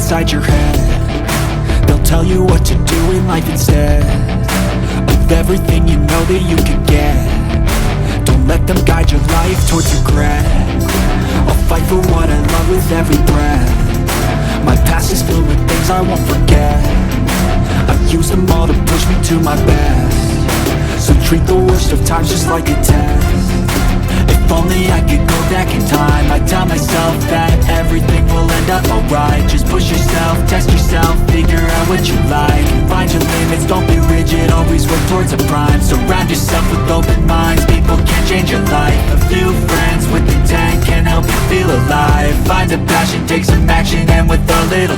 inside your head. They'll tell you what to do in life instead of everything you know that you could get. Don't let them guide your life towards regret. I'll fight for what I love with every breath. My past is filled with things I won't forget. I've used them all to push me to my best. So treat the worst of times just like a test. If only I could go back in time, I'd tell myself that everything will end up alright. Just push yourself, test yourself, figure out what you like, and find your limits, don't be rigid, always work towards a prime. Surround yourself with open minds, people can change your life. A few friends with intent can help you feel alive. Find a passion, take some action, and with a little